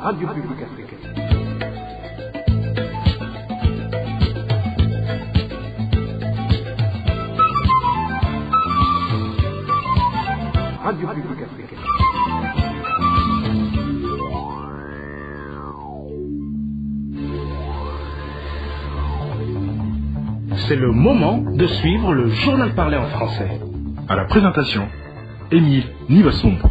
Radio Publique Africaine. Radio Publique Africaine. C'est le moment de suivre le journal parlé en français. À la présentation, Émile Nivasumbo.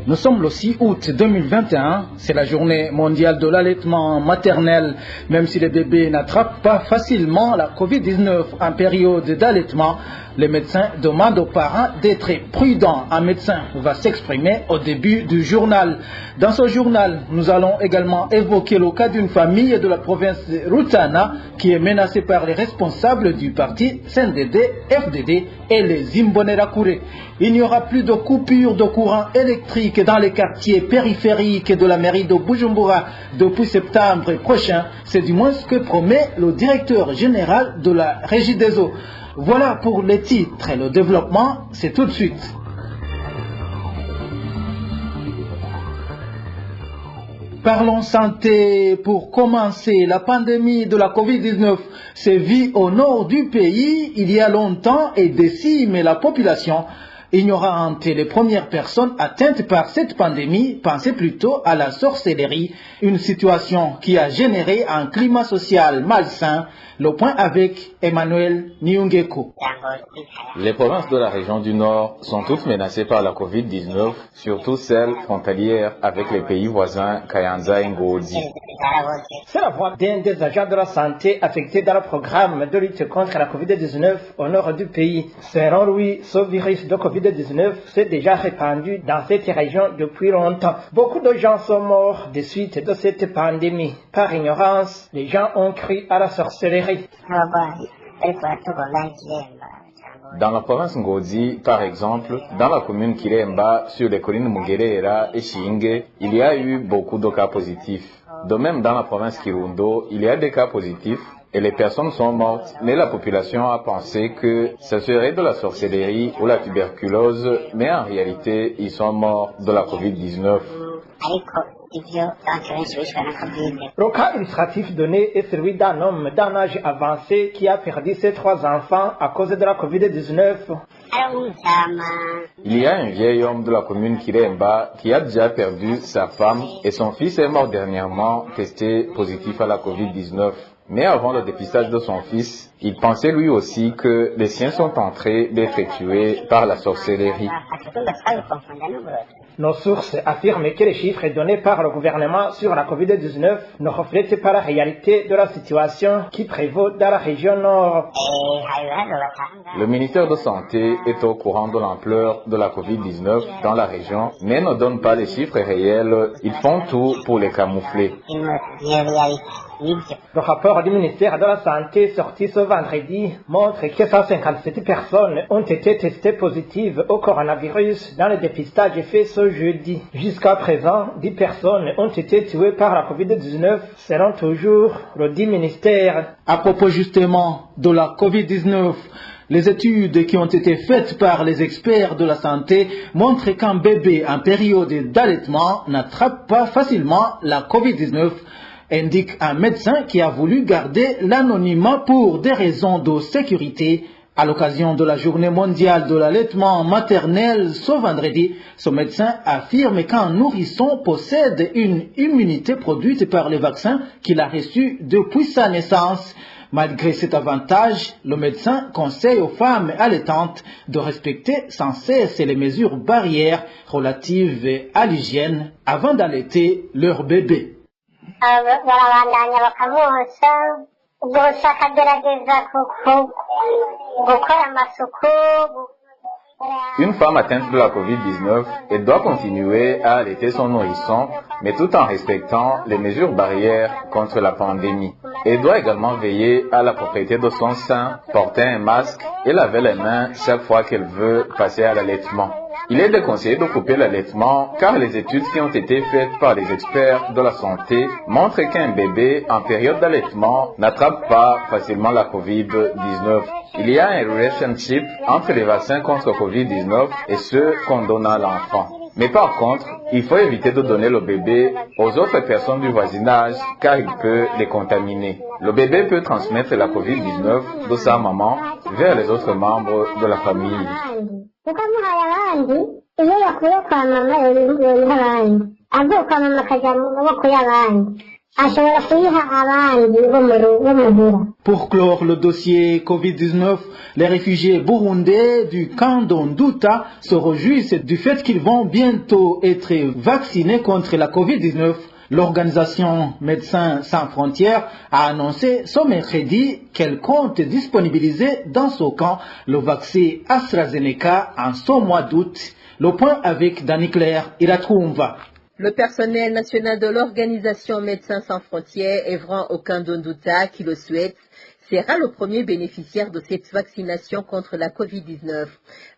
Nous sommes le 6 août 2021, c'est la journée mondiale de l'allaitement maternel. Même si les bébés n'attrapent pas facilement la Covid-19 en période d'allaitement, les médecins demandent aux parents d'être prudents. Un médecin va s'exprimer au début du journal. Dans ce journal, nous allons également évoquer le cas d'une famille de la province de Rutana qui est menacée par les responsables du parti CNDD-FDD et les Imbonerakure. Il n'y aura plus de coupure de courant électrique dans les quartiers périphériques de la mairie de Bujumbura depuis septembre prochain. C'est du moins ce que promet le directeur général de la Régie des eaux. Voilà pour les titres et le développement, c'est tout de suite. Parlons santé pour commencer. La pandémie de la Covid-19 sévit au nord du pays il y a longtemps et décime la population. Ignorante les premières personnes atteintes par cette pandémie, pensez plutôt à la sorcellerie, une situation qui a généré un climat social malsain. Le point avec Emmanuel Niungeko. Les provinces de la région du Nord sont toutes menacées par la Covid-19, surtout celles frontalières avec les pays voisins Kayanza et Ngozi. C'est la voix d'un des agents de la santé affectés dans le programme de lutte contre la Covid-19 au nord du pays. Selon lui, ce virus de Covid-19 s'est déjà répandu dans cette région depuis longtemps. Beaucoup de gens sont morts des suites de cette pandémie. Par ignorance, les gens ont cru à la sorcellerie. Dans la province Ngozi, par exemple, dans la commune Kiremba, sur les collines Mugerera et Shinge, il y a eu beaucoup de cas positifs. De même, dans la province Kirundo, il y a des cas positifs et les personnes sont mortes, mais la population a pensé que ce serait de la sorcellerie ou la tuberculose, mais en réalité, ils sont morts de la Covid-19. Le cas illustratif donné est celui d'un homme d'un âge avancé qui a perdu ses 3 enfants à cause de la Covid-19. Il y a un vieil homme de la commune Kiremba qui a déjà perdu sa femme et son fils est mort dernièrement testé positif à la Covid-19. Mais avant le dépistage de son fils, il pensait lui aussi que les siens sont en train d'être tués par la sorcellerie. Nos sources affirment que les chiffres donnés par le gouvernement sur la Covid-19 ne reflètent pas la réalité de la situation qui prévaut dans la région nord. Le ministère de Santé est au courant de l'ampleur de la Covid-19 dans la région, mais ne donne pas les chiffres réels. Ils font tout pour les camoufler. Le rapport du ministère de la Santé sorti ce vendredi montre que 157 personnes ont été testées positives au coronavirus dans le dépistage fait ce jeudi. Jusqu'à présent, 10 personnes ont été tuées par la Covid-19, selon toujours le dit ministère. À propos justement de la Covid-19, les études qui ont été faites par les experts de la santé montrent qu'un bébé en période d'allaitement n'attrape pas facilement la Covid-19, indique un médecin qui a voulu garder l'anonymat pour des raisons de sécurité. À l'occasion de la journée mondiale de l'allaitement maternel ce vendredi, ce médecin affirme qu'un nourrisson possède une immunité produite par les vaccins qu'il a reçus depuis sa naissance. Malgré cet avantage, le médecin conseille aux femmes allaitantes de respecter sans cesse les mesures barrières relatives à l'hygiène avant d'allaiter leur bébé. barabandanya bakabonsa bose akagerageza gukora amasuku. Une femme atteinte de la Covid-19, elle doit continuer à allaiter son nourrisson, mais tout en respectant les mesures barrières contre la pandémie. Elle doit également veiller à la propriété de son sein, porter un masque et laver les mains chaque fois qu'elle veut passer à l'allaitement. Il est déconseillé de couper l'allaitement car les études qui ont été faites par les experts de la santé montrent qu'un bébé en période d'allaitement n'attrape pas facilement la Covid-19. Il y a un relationship entre les vaccins contre Covid-19 et ceux qu'on donne à l'enfant. Mais par contre, il faut éviter de donner le bébé aux autres personnes du voisinage car il peut les contaminer. Le bébé peut transmettre la COVID-19 de sa maman vers les autres membres de la famille. Pour clore le dossier Covid-19, les réfugiés burundais du camp d'Onduta se réjouissent du fait qu'ils vont bientôt être vaccinés contre la Covid-19. L'organisation Médecins sans frontières a annoncé ce mercredi qu'elle compte disponibiliser dans ce camp le vaccin AstraZeneca en ce mois d'août. Le point avec Dani Claire Iratroumva. Le personnel national de l'organisation Médecins sans frontières œuvrant au camp d'Onduta qui le souhaite sera le premier bénéficiaire de cette vaccination contre la COVID-19.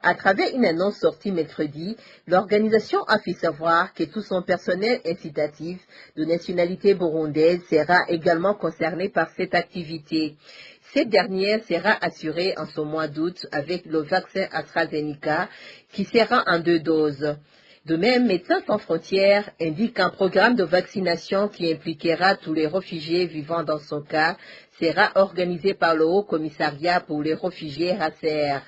À travers une annonce sortie mercredi, l'organisation a fait savoir que tout son personnel incitatif de nationalité burundaise sera également concerné par cette activité. Cette dernière sera assurée en ce mois d'août avec le vaccin AstraZeneca qui sera en 2 doses. De même, Médecins sans frontières indique qu'un programme de vaccination qui impliquera tous les réfugiés vivant dans son cas sera organisé par le Haut Commissariat pour les réfugiés HCR.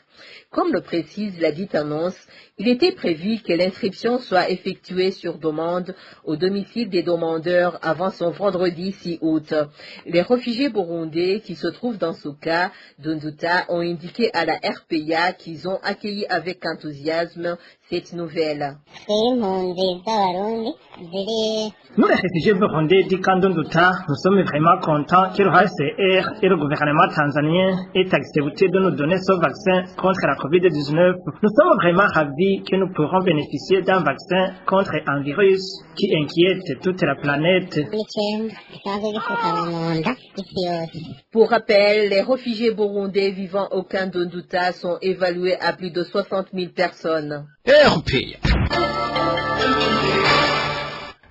Comme le précise la dite annonce, il était prévu que l'inscription soit effectuée sur demande au domicile des demandeurs avant son vendredi 6 août. Les réfugiés burundais qui se trouvent dans ce cas d'Onduta ont indiqué à la RPA qu'ils ont accueilli avec enthousiasme cette nouvelle. Nous, les réfugiés burundais du camp d'Onduta, nous sommes vraiment contents que le HCR et le gouvernement tanzanien aient accepté de nous donner ce vaccin contre la COVID-19. Nous sommes vraiment ravis que nous pourrons bénéficier d'un vaccin contre un virus qui inquiète toute la planète. Pour rappel, les réfugiés burundais vivant au camp d'Onduta sont évalués à plus de 60 000 personnes.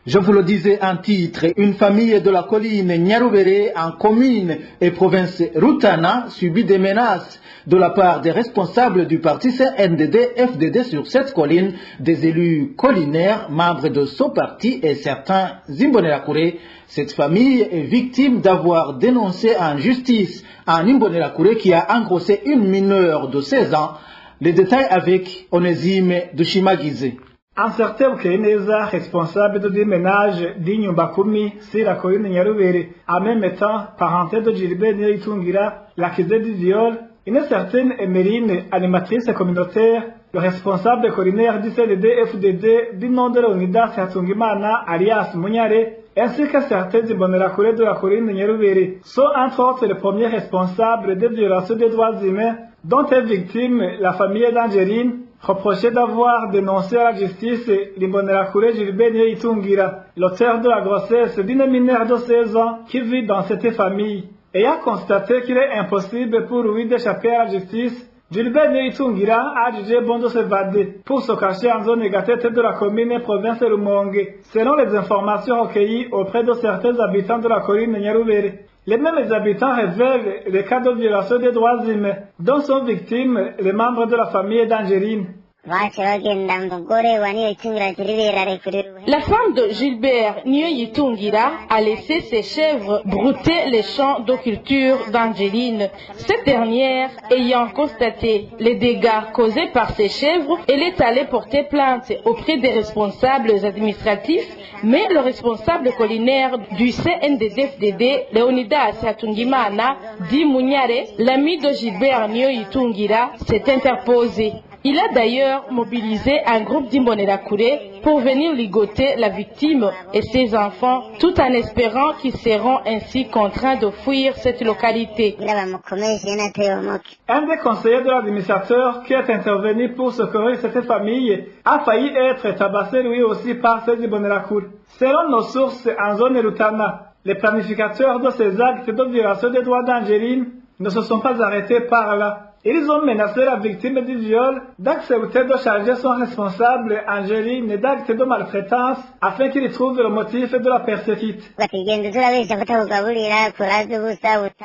Je vous le disais en titre, une famille de la colline Nyarubere en commune et province Rutana subit des menaces de la part des responsables du parti CNDD-FDD sur cette colline, des élus collinaires, membres de ce parti et certains Imbonerakure. Cette famille est victime d'avoir dénoncé en justice un Imbonerakure qui a engrossé une mineure de 16 ans. Les détails avec Onésime Dushimagize. Un certain Ukeneza, responsable de déménage d'Inyumbakumi sur la colline Nyarubere, en même temps parenté de Gilbert Niritungira, l'accusé du viol, une certaine Emeline, animatrice communautaire, le responsable collinaire du CNDD-FDD du nom de l'UNIDA Satungimana, alias Munyare, ainsi que certains Imbonerakure de la colline Nyarubere, sont entre autres les premiers responsables des violations des droits humains dont est victime la famille d'Angeline, reproché d'avoir dénoncé à la justice l'Imbonerakure Gilbert Niritungira, l'auteur de la grossesse d'une mineure de 16 ans qui vit dans cette famille. Ayant constaté qu'il est impossible pour lui d'échapper à la justice, Gilbert Niritungira a jugé bon de s'évader pour se cacher en zone négative de la commune et province Rumonge, selon les informations recueillies auprès de certains habitants de la colline Nyarubere. Les mêmes habitants révèlent les cas de violation des droits humains dont sont victimes les membres de la famille d'Angeline. La femme de Gilbert Nyoyitungira a laissé ses chèvres brouter les champs de culture d'Angeline. Cette dernière, ayant constaté les dégâts causés par ses chèvres, elle est allée porter plainte auprès des responsables administratifs, mais le responsable collinaire du CNDD-FDD, Leonidas Satungimana, dit Munyare, l'ami de Gilbert Nyoyitungira, s'est interposé. Il a d'ailleurs mobilisé un groupe d'Imbonerakure pour venir ligoter la victime et ses enfants, tout en espérant qu'ils seront ainsi contraints de fuir cette localité. Un des conseillers de l'administrateur qui est intervenu pour secourir cette famille a failli être tabassé lui aussi par ces Imbonerakure. Selon nos sources en zone Rutana, les planificateurs de ces actes de violation des droits d'Angeline ne se sont pas arrêtés par là. Ils ont menacé la victime du viol d'accepter de charger son responsable, Angeline, d'actes de maltraitance afin qu'il trouve le motif de la persécution.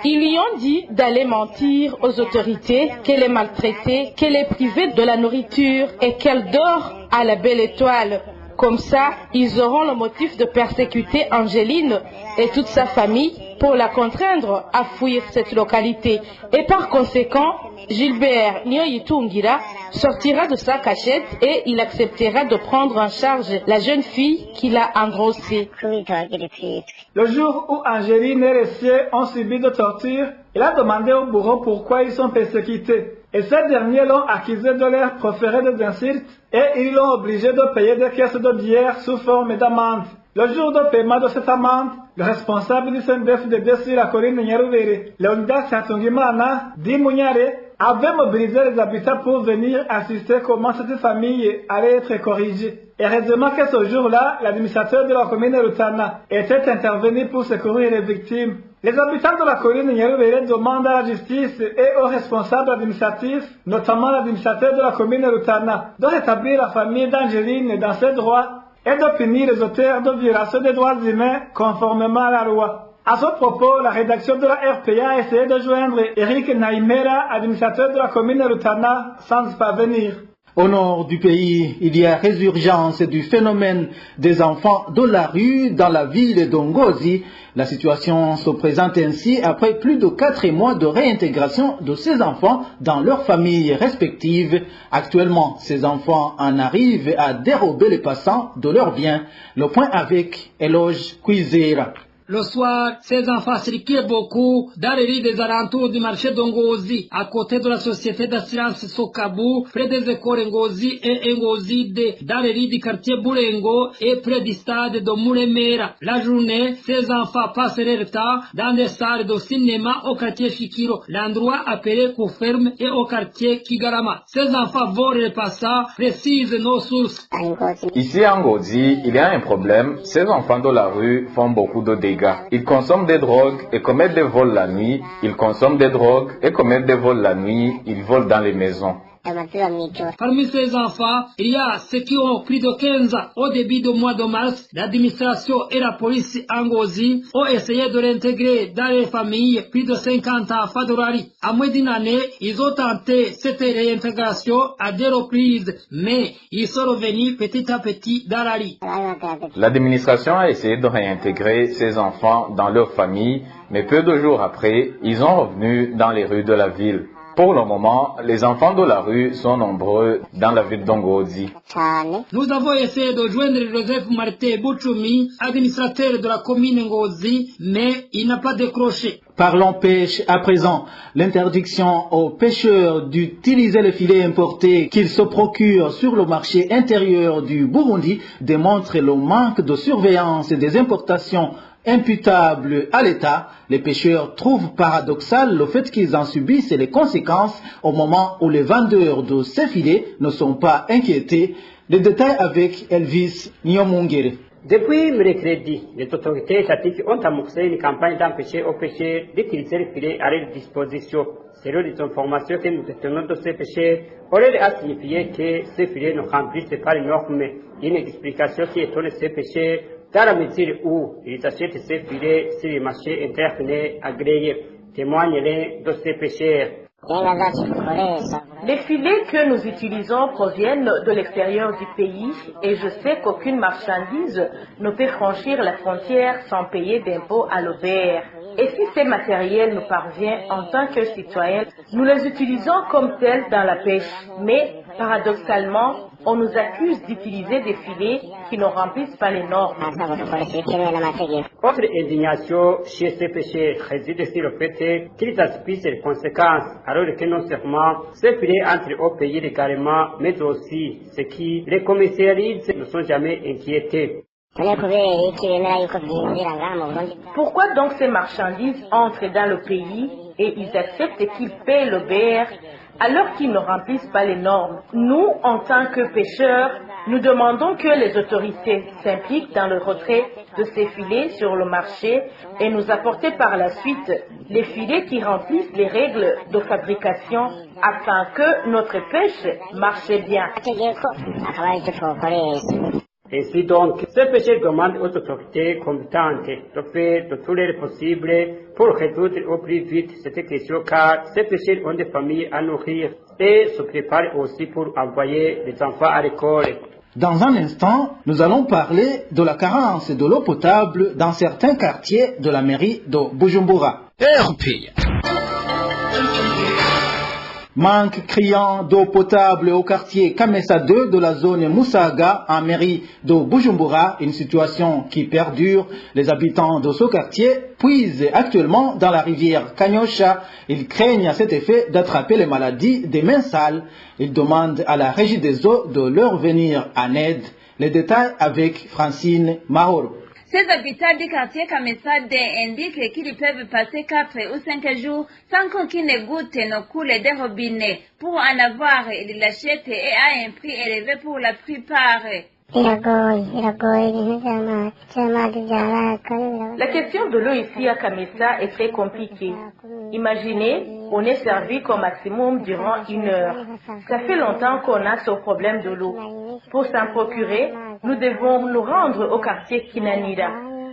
Ils lui ont dit d'aller mentir aux autorités, qu'elle est maltraitée, qu'elle est privée de la nourriture et qu'elle dort à la belle étoile. Comme ça, ils auront le motif de persécuter Angeline et toute sa famille pour la contraindre à fuir cette localité. Et par conséquent, Gilbert Nyoyitungira sortira de sa cachette et il acceptera de prendre en charge la jeune fille qu'il a engrossée. Le jour où Angeline et les siens ont subi de torture, il a demandé au bourreau pourquoi ils sont persécutés. Et ces derniers l'ont accusé de leur proférer des insultes et ils l'ont obligé de payer des caisses de bière sous forme d'amende. Le jour de paiement de cette amende, le responsable du CNDF-FDD sur la colline Nyaruvere, Leonidas Satungimana, dit Mounyare, avait mobilisé les habitants pour venir assister comment cette famille allait être corrigée. Heureusement que ce jour-là, l'administrateur de la commune Rutana était intervenu pour secourir les victimes. Les habitants de la colline Nyaruvere demandent à la justice et aux responsables administratifs, notamment l'administrateur de la commune Rutana, de rétablir la famille d'Angeline dans ses droits et de punir les auteurs de violations des droits humains conformément à la loi. À ce propos, la rédaction de la RPA a essayé de joindre Eric Naimera, administrateur de la commune Rutana, sans parvenir. Au nord du pays, il y a résurgence du phénomène des enfants de la rue dans la ville d'Ongozi. La situation se présente ainsi après plus de 4 mois de réintégration de ces enfants dans leurs familles respectives. Actuellement, ces enfants en arrivent à dérober les passants de leurs biens. Le point avec Eloge Kwizera. Le soir, ces enfants circulent beaucoup dans les rues des alentours du marché d'Ongozi, à côté de la société d'assurance Sokabu, près des écoles Ngozi et Ngozide, dans les rues du quartier Boulengo et près du stade de Muremera. La journée, ces enfants passent leur temps dans des salles de cinéma au quartier Shikiro, l'endroit appelé Kouferme et au quartier Kigarama. Ces enfants volent les passants, précisent nos sources. Ici à Ngozi, il y a un problème. Ces enfants de la rue font beaucoup de dégâts. Ils consomment des drogues et commettent des vols la nuit. Ils consomment des drogues et commettent des vols la nuit. Ils volent dans les maisons. Parmi ces enfants, il y a ceux qui ont plus de 15 ans. Au début du mois de mars, l'administration et la police Ngozi ont essayé de réintégrer dans les familles plus de 50 enfants de Rari. À moins d'une année, ils ont tenté cette réintégration à 2 reprises, mais ils sont revenus petit à petit dans Rari. L'administration a essayé de réintégrer ces enfants dans leur famille, mais peu de jours après, ils sont revenus dans les rues de la ville. Pour le moment, les enfants de la rue sont nombreux dans la ville d'Ongozi. Nous avons essayé de joindre Joseph Marté Bouchoumi, administrateur de la commune Ngozi, mais il n'a pas décroché. Parlons pêche à présent. L'interdiction aux pêcheurs d'utiliser les filets importés qu'ils se procurent sur le marché intérieur du Burundi démontre le manque de surveillance des importations imputables à l'État. Les pêcheurs trouvent paradoxal le fait qu'ils en subissent les conséquences au moment où les vendeurs de ces filets ne sont pas inquiétés. Les détails avec Elvis Nyomungere. Depuis mercredi, les autorités étatiques ont amorcé une campagne d'empêcher aux pêcheurs d'utiliser les filets à leur disposition. Selon les informations que nous détenons de ces pêcheurs, on leur a signifié que ces filets ne remplissent pas les normes. Une explication qui étonne ces pêcheurs dans la mesure où ils achètent ces filets sur les marchés internet agréés. Témoigne l'un de ces pêcheurs. Les filets que nous utilisons proviennent de l'extérieur du pays et je sais qu'aucune marchandise ne peut franchir la frontière sans payer d'impôts à l'OBR. Et si ces matériels nous parviennent en tant que citoyens, nous les utilisons comme tels dans la pêche. Mais paradoxalement, on nous accuse d'utiliser des filets qui ne remplissent pas les normes. Autre indignation chez ces pêcheurs réside sur le fait qu'ils aspirent les conséquences, alors que non seulement ces filets entrent au pays légalement, mais aussi ceux qui les commercialisent ne sont jamais inquiétés. Pourquoi donc ces marchandises entrent dans le pays et ils acceptent qu'ils paient l'OBR alors qu'ils ne remplissent pas les normes. Nous, en tant que pêcheurs, nous demandons que les autorités s'impliquent dans le retrait de ces filets sur le marché et nous apporter par la suite les filets qui remplissent les règles de fabrication afin que notre pêche marche bien. Ainsi donc, ces pêcheurs demandent aux autorités compétentes de faire de tout leur possible pour résoudre au plus vite cette question car ces pêcheurs ont des familles à nourrir et se préparent aussi pour envoyer les enfants à l'école. Dans un instant, nous allons parler de la carence de l'eau potable dans certains quartiers de la mairie de Bujumbura. Manque criant d'eau potable au quartier Kamesa 2 de la zone Musaga en mairie de Bujumbura, une situation qui perdure. Les habitants de ce quartier puisent actuellement dans la rivière Kanyosha. Ils craignent à cet effet d'attraper les maladies des mains sales. Ils demandent à la régie des eaux de leur venir en aide. Les détails avec Francine Mahoro. Ces habitants du quartier Kamesa indiquent qu'ils peuvent passer 4 ou 5 jours sans qu'aucune goutte ne coule des robinets. Pour en avoir, ils l'achètent et à un prix élevé pour la plupart. La question de l'eau ici à Kamesa est très compliquée. Imaginez, on est servi qu'au maximum durant 1 heure. Ça fait longtemps qu'on a ce problème de l'eau. Pour s'en procurer, nous devons nous rendre au quartier Kinanira.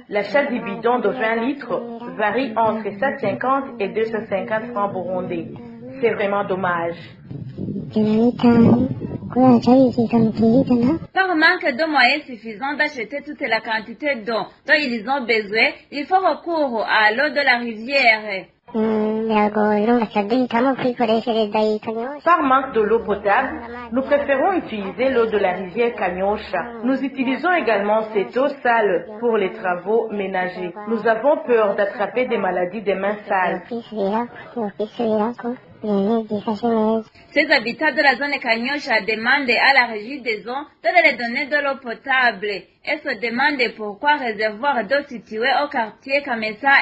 L'achat du bidon de 20 litres varie entre 150 et 250 francs burundais. C'est vraiment dommage. Par manque de moyens suffisants d'acheter toute la quantité d'eau dont ils ont besoin, il faut recours à l'eau de la rivière. Par manque de l'eau potable, nous préférons utiliser l'eau de la rivière Kanyosha. Nous utilisons également cette eau sale pour les travaux ménagers. Nous avons peur d'attraper des maladies des mains sales. Ces habitants de la zone Kanyosha demandent à la régie des eaux de les donner de l'eau potable et se demandent pourquoi réservoir d'eau situé au quartier Kamesa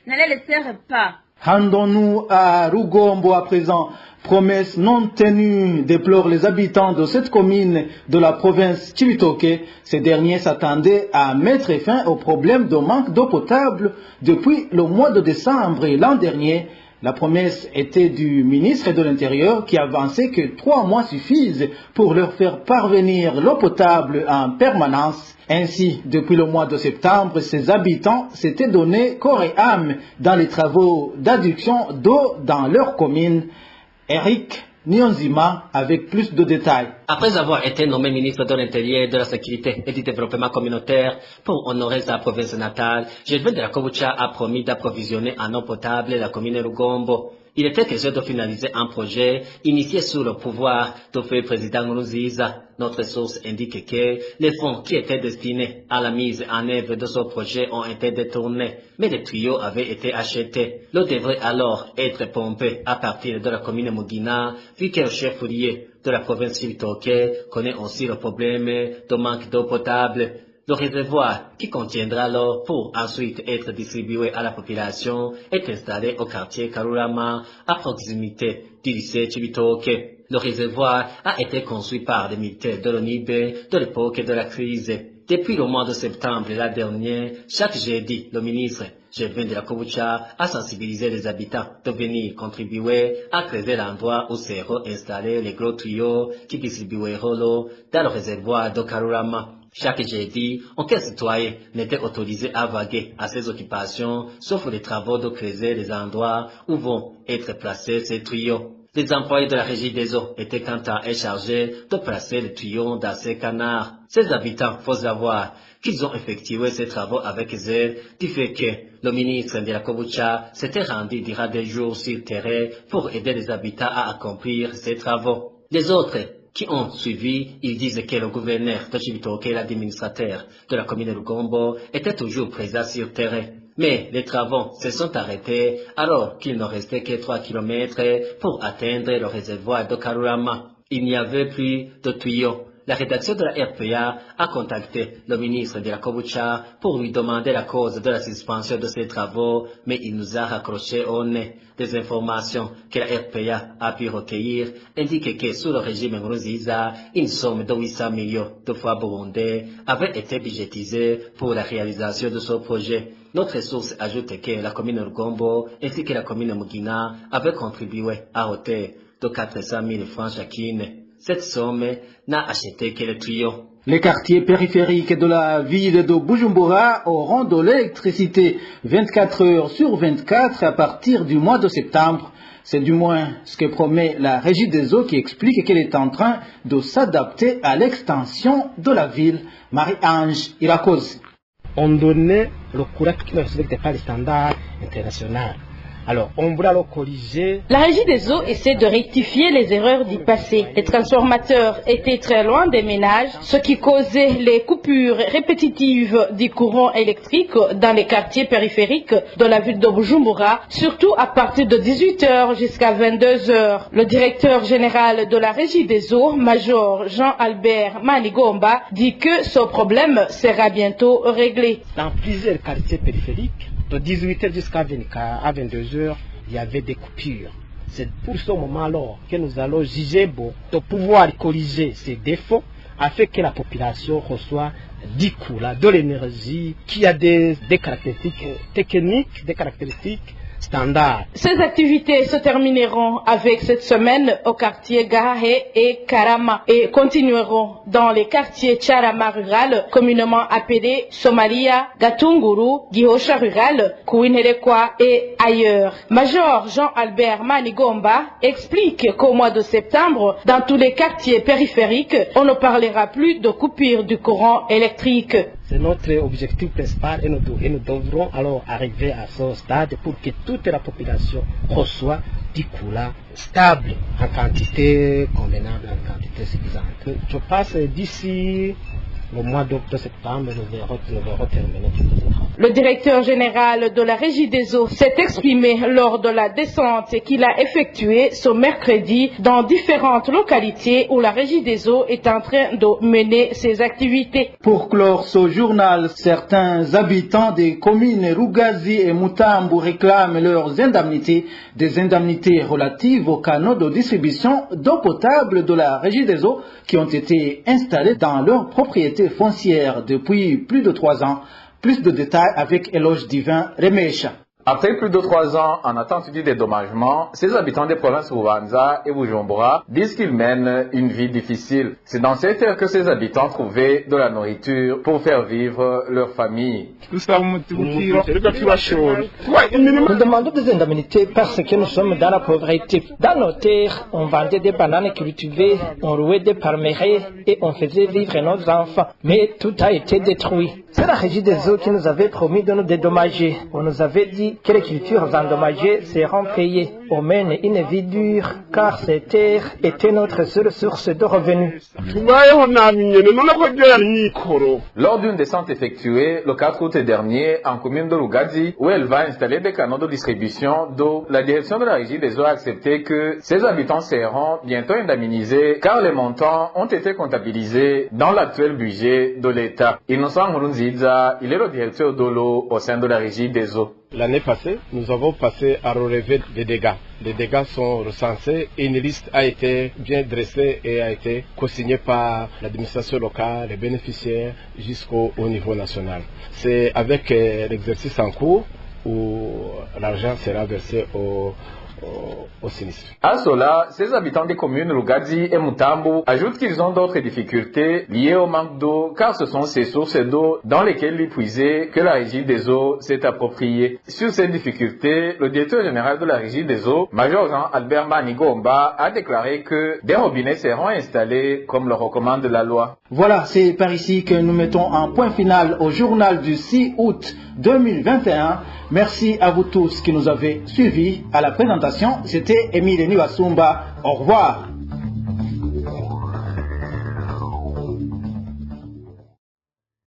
ne les laissera pas. Rendons-nous à Rugombo à présent. Promesse non tenue, déplorent les habitants de cette commune de la province Chibitoke. Ces derniers s'attendaient à mettre fin au problème de manque d'eau potable depuis le mois de décembre l'an dernier. La promesse était du ministre de l'Intérieur qui avançait que 3 mois suffisent pour leur faire parvenir l'eau potable en permanence. Ainsi, depuis le mois de septembre, ces habitants s'étaient donné corps et âme dans les travaux d'adduction d'eau dans leur commune. Eric Nyonzima avec plus de détails. Après avoir été nommé ministre de l'Intérieur, de la Sécurité et du Développement communautaire pour honorer sa province natale, Gervais de la Kobucha a promis d'approvisionner en eau potable la commune Rugombo. Il était question de finaliser un projet initié sous le pouvoir du feu président Nkurunziza. Notre source indique que les fonds qui étaient destinés à la mise en œuvre de ce projet ont été détournés, mais les tuyaux avaient été achetés. L'eau devrait alors être pompée à partir de la commune Mugina, vu que le chef-lieu de la province Chibitoke connaît aussi le problème de manque d'eau potable. Le réservoir qui contiendra l'eau pour ensuite être distribué à la population est installé au quartier Karurama à proximité du lycée Chibitoke. Le réservoir a été conçu par des militaires de l'ONIB de l'époque de la crise. Depuis le mois de septembre l'an dernier, chaque jeudi, le ministre Gervais de la Kobucha a sensibilisé les habitants de venir contribuer à creuser l'endroit où seront installés les gros tuyaux qui distribueront l'eau dans le réservoir de Karurama. Chaque jeudi, aucun citoyen n'était autorisé à vaguer à ses occupations, sauf les travaux de creuser les endroits où vont être placés ces tuyaux. Les employés de la régie des eaux étaient quant à eux chargés de placer les tuyaux dans ces canards. Ces habitants, faut savoir qu'ils ont effectué ces travaux avec zèle, du fait que le ministre de la Kobucha s'était rendu durant des jours sur terrain pour aider les habitants à accomplir ces travaux. Les autres qui ont suivi, ils disent que le gouverneur de Chibitoke et l'administrateur de la commune de Rugombo étaient toujours présents sur terrain. Mais les travaux se sont arrêtés alors qu'il ne restait que 3 kilomètres pour atteindre le réservoir de Karurama. Il n'y avait plus de tuyaux. la rédaction de la RPA a contacté le ministre de la Kobucha pour lui demander la cause de la suspension de ses travaux, mais il nous a raccroché au nez. Des informations que la RPA a pu recueillir indiquent que sous le régime Nkurunziza, une somme de 800 millions de francs burundais avait été budgétisée pour la réalisation de ce projet. Notre source ajoute que la commune Rugombo ainsi que la commune Mugina avaient contribué à hauteur de 400 000 francs chacune. Cette somme n'a acheté que le tuyau. Les quartiers périphériques de la ville de Bujumbura auront de l'électricité 24 heures sur 24 à partir du mois de septembre. C'est du moins ce que promet la Régie des eaux qui explique qu'elle est en train de s'adapter à l'extension de la ville. Marie-Ange Irakoze. On donnait le courant qui ne respectait pas les standards internationaux. Alors, on voulait le corriger. La Régie des eaux essaie de rectifier les erreurs du passé. Les transformateurs étaient très loin des ménages, ce qui causait les coupures répétitives du courant électrique dans les quartiers périphériques de la ville de Bujumbura, surtout à partir de 18h jusqu'à 22h. Le directeur général de la Régie des eaux, Major Jean-Albert Manigomba, dit que ce problème sera bientôt réglé. Dans plusieurs quartiers périphériques, de 18h jusqu'à 22h, il y avait des coupures. C'est pour ce moment-là que nous allons juger bon de pouvoir corriger ces défauts afin que la population reçoive du coup de l'énergie qui a des caractéristiques techniques, des caractéristiques standards. Ces activités se termineront avec cette semaine au quartier Gahe et Karama et continueront dans les quartiers Charama rural, communément appelés Somalia, Gatunguru, Gihosha rural, Kouinerekwa et ailleurs. Major Jean-Albert Manigomba explique qu'au mois de septembre, dans tous les quartiers périphériques, on ne parlera plus de coupure du courant électrique. C'est notre objectif principal et nous devrons alors arriver à ce stade pour que toute la population reçoive du courant stable en quantité convenable, en quantité suffisante. Je pense d'ici le mois de septembre, nous verrons terminer tout ce travail. Le directeur général de la Régie des eaux s'est exprimé lors de la descente qu'il a effectuée ce mercredi dans différentes localités où la Régie des eaux est en train de mener ses activités. Pour clore ce journal, certains habitants des communes Rugazi et Mutambu réclament leurs indemnités, des indemnités relatives aux canaux de distribution d'eau potable de la Régie des eaux qui ont été installés dans leur propriété foncière depuis plus de 3 ans. Plus de détails avec Éloge Divin Remesha. Après plus de 3 ans en attente du dédommagement, ces habitants des provinces Rwanza et Bujumbura disent qu'ils mènent une vie difficile. C'est dans cette terre que ces habitants trouvaient de la nourriture pour faire vivre leur famille. Nous demandons des indemnités parce que nous sommes dans la pauvreté. Dans nos terres, on vendait des bananes cultivées, on louait des palmeraies et on faisait vivre nos enfants. Mais tout a été détruit. C'est la Régie des eaux qui nous avait promis de nous dédommager. On nous avait dit que les cultures endommagées seront payées. On mène une vie dure car ces terres étaient notre seule source de revenus. Lors d'une descente effectuée le 4 août dernier en commune de Rugazi, où elle va installer des canaux de distribution d'eau, la direction de la Régie des eaux a accepté que ses habitants seront bientôt indemnisés car les montants ont été comptabilisés dans l'actuel budget de l'État. Innocent Nkurunziza, il est le directeur de l'eau au sein de la Régie des eaux. L'année passée, nous avons passé à relever des dégâts. Les dégâts sont recensés et une liste a été bien dressée et a été co-signée par l'administration locale, les bénéficiaires jusqu'au niveau national. C'est avec l'exercice en cours où l'argent sera versé au sinistre. À cela, ces habitants des communes Rugazi et Mutambu ajoutent qu'ils ont d'autres difficultés liées au manque d'eau car ce sont ces sources d'eau dans lesquelles ils puisaient que la Régie des eaux s'est appropriée. Sur ces difficultés, le directeur général de la Régie des eaux, Major Jean-Albert Manigomba, a déclaré que des robinets seront installés comme le recommande la loi. Voilà, c'est par ici que nous mettons un point final au journal du 6 août 2021. Merci à vous tous qui nous avez suivis. À la présentation, c'était Émile Niwasumba. Au revoir.